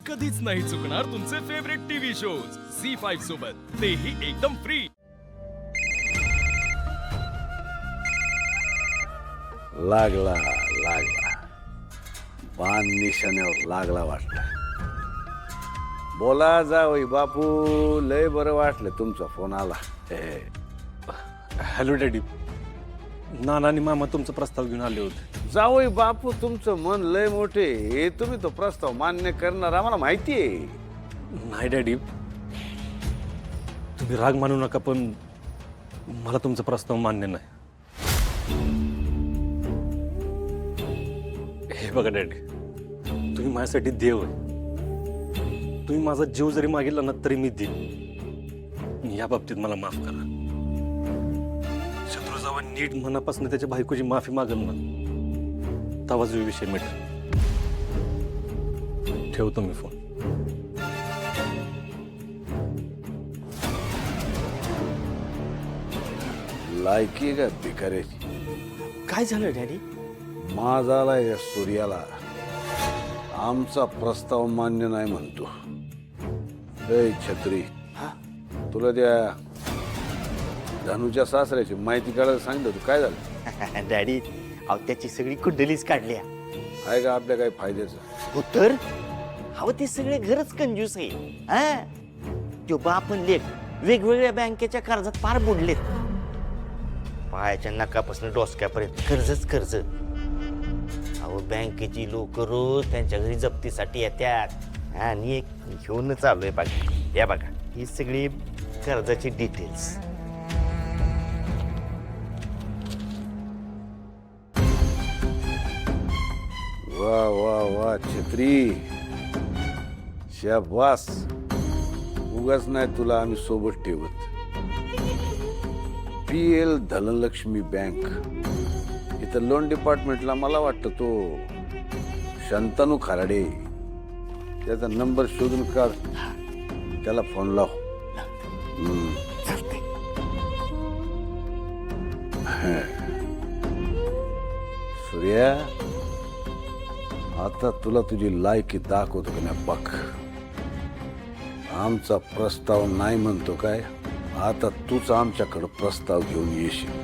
कधीच नाही चुकणार तुमचे फेवरेट टीव्ही शोज झी5 सोबत, तेही एकदम फ्री। लागला लागला बाण निशाण्यावर लागला वाटलं। बोला जावई बापू, लय बरं वाटलं तुमचा फोन आला। हॅलो डॅडी, नाना आणि मामा तुमचा प्रस्ताव घेऊन आले होते। जावई बापू तुमचं मन लय मोठे, हे तुम्ही तो प्रस्ताव मान्य करणार आम्हाला माहिती आहे। नाही डॅडी, तुम्ही राग मानू नका, पण मला तुमचा प्रस्ताव मान्य नाही। हे बघा डॅडी, तुम्ही माझ्यासाठी देव आहे। तुम्ही माझा जीव जरी मागितला ना तरी मी देईन। या बाबतीत मला माफ करा। शत्रू जेव्हा नीट मनापासून त्याच्या बायकोची माफी मागल ना, तेव्हा जो विषय मिळेल। ठेवतो मी फोन। लायकी का भिकाऱ्याची? काय झालं डॅडी? माझाला या सूर्याला आमचा प्रस्ताव मान्य नाही म्हणतो। ए छत्री, तुला त्या धनुच्या सासऱ्याची माहिती काढायला सांगितलं, तू काय झालं? डॅडी, अहो त्याची सगळी कुंडलीच काढल्या। आहे का आपल्या काही फायद्याचं? हो तर अहो ते सगळे घरच कंजूस आहे। हा, तो बाप आणि लेक वेगवेगळ्या बँकेच्या कर्जात पार बुडलेत। पायाच्या नकापासून डोसक्यापर्यंत कर्जच कर्ज। अहो बँकेची लोक रोज त्यांच्या घरी जप्तीसाठी येतात, आणि एक घेऊन चालू आहे बघा। या बघा, ही सगळी कर्जाची डिटेल्स। वा वा वा छत्री, शाबास। उगाच नाही तुला आम्ही सोबत ठेवत। PL धनलक्ष्मी बँक इथं लोन डिपार्टमेंटला मला वाटतं तो शंतनू खराडे, त्याचा नंबर शोधून काढ, त्याला फोन लाव। चालतंय। सूर्या, आता तुला तुझी लायकी दाखवतो की नाही बघ। आमचा प्रस्ताव नाही म्हणतो काय, आता तूच आमच्याकडे प्रस्ताव घेऊन येशील।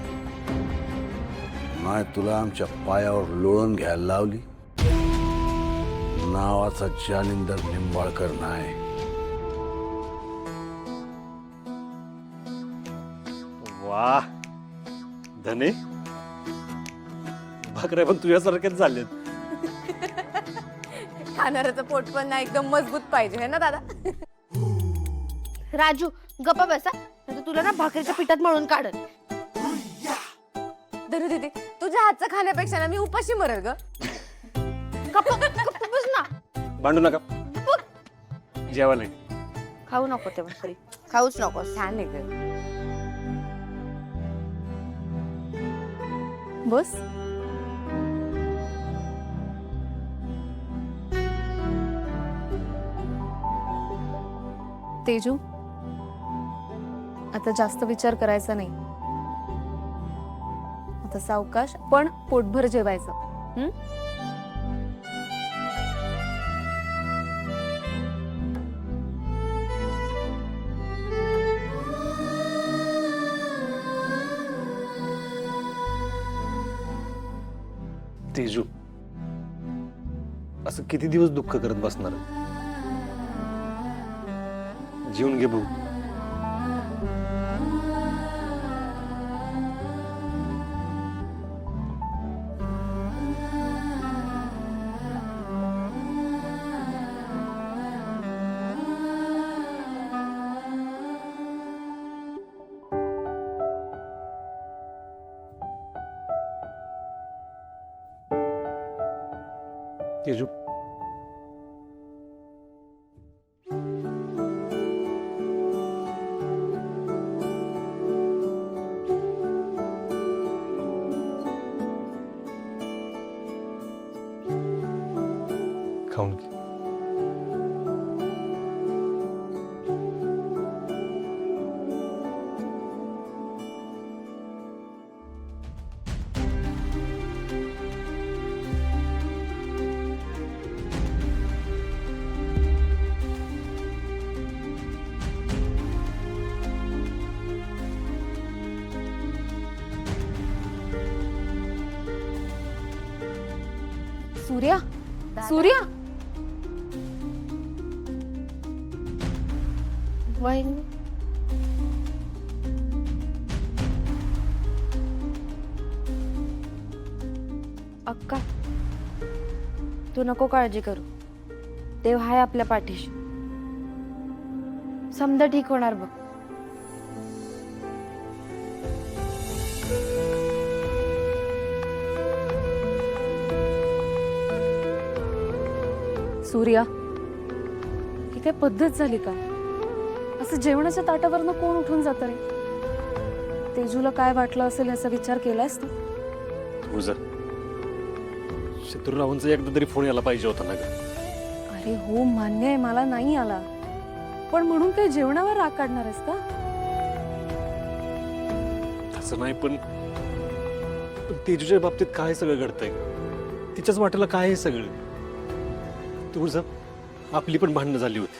नाही तुला आमच्या पायावर लोळण घ्यायला लावली, नावाचा जालिंदर निंबाळकर नाही। वाह धने, भाकऱ्या पण तुझ्यासारख्याच झालेत। खाणाऱ्याचं पोट पण ना एकदम मजबूत पाहिजे है ना दादा? राजू गप्पा बसा, नाही तुला ना भाकरीच्या पिठात मळून काढन। धनु दीदी, तुझ्या हातचं खाण्यापेक्षा ना मी उपाशी मरेल ग। गप्पा गप्पा बस ना। भांडू नका, जेवायला ये। खाऊ नको ते भाकरी, खाऊच नको। छान आहे ग। बस। तेजू, आता जास्त विचार करायचा नाही। आता सावकाश पण पोटभर जेवायचं। तेजू, असं किती दिवस दुःख करत बसणार? जीवन घे भाऊ। तेजू, खाऊन घे। सूर्या सूर्या वहिनी अक्का तू नको काळजी करू देव हाय आपल्या पाठीशी समजा ठीक होणार बघ सूर्या ही काय पद्धत झाली का? असं जेवणाच्या ताटावरनं कोण उठून जातं रे? तेजूला काय वाटलं असेल याचा विचार केलायस तू? तुळजा शत्रुरावांचा एकदा तरी फोन यायला पाहिजे होता ना ग. अरे हो मान्य आहे मला नाही आला, पण म्हणून काही जेवणावर राग काढणार आहेस का? तसं नाही पण तेजूच्या बाबतीत काय सगळं घडतंय तिच्याच वाटेला काय आहे सगळं. तुळजा आपली पण भांडणं झाली होती,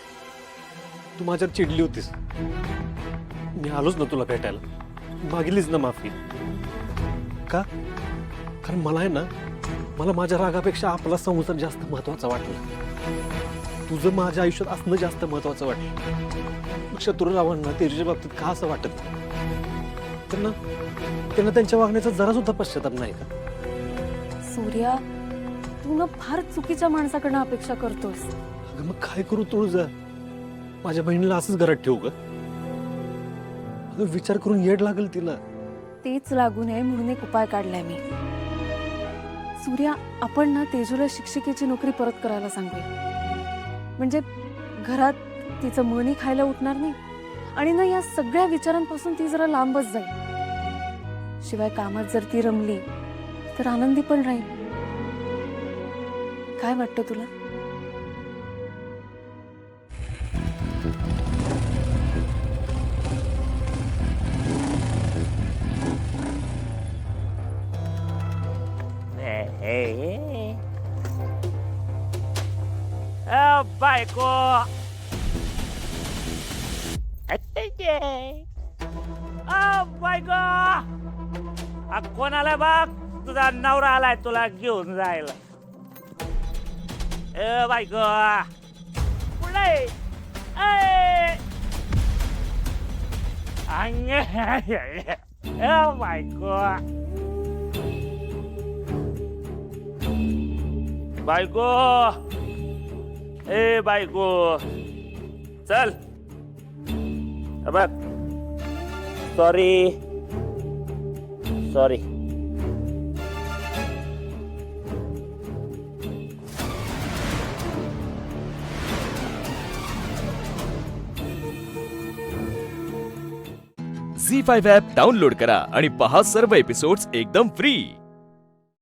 तू माझ्यावर चिडली होतीस, मी आलोच ना तुला भेटायला, मागितलीच ना माफी. का? कारण मला आहे ना, मला माझ्या रागापेक्षा आपला संसार जास्त महत्वाचा वाटला, तुझं माझ्या आयुष्यात असणं जास्त महत्वाचं वाटलं. शत्रुरावांना तेजूच्या बाबतीत का असं वाटत त्यांना त्यांच्या वागण्याचा जरा सुद्धा पश्चाताप नाही का? सूर्या तू ना फार चुकीच्या माणसाकडनं अपेक्षा करतोस. अगं मग काय करू तुळजा? माझ्या बहिणीला असंच घरात ठेवू का? अगं विचार करून येड लागेल तिला. तेच लागू नये म्हणून एक उपाय काढलाय मी. सूर्या आपण ना तेजूला शिक्षिकेची नोकरी परत करायला सांगूया, म्हणजे घरात तिचं मनी खायला उठणार नाही आणि ना या सगळ्या विचारांपासून ती जरा लांबच जाईल. शिवाय कामात जर ती रमली तर आनंदी पण राहील. काय वाटतं तुला? बायको बायको कोण आलाय बघ, तुझा नवरा आलाय तुला घेऊन जायला. बायको पुढे बायको बायको बायको चल बघ. Sorry sorry. Zee five app download करा आणि पहा सर्व एपिसोड्स एकदम फ्री.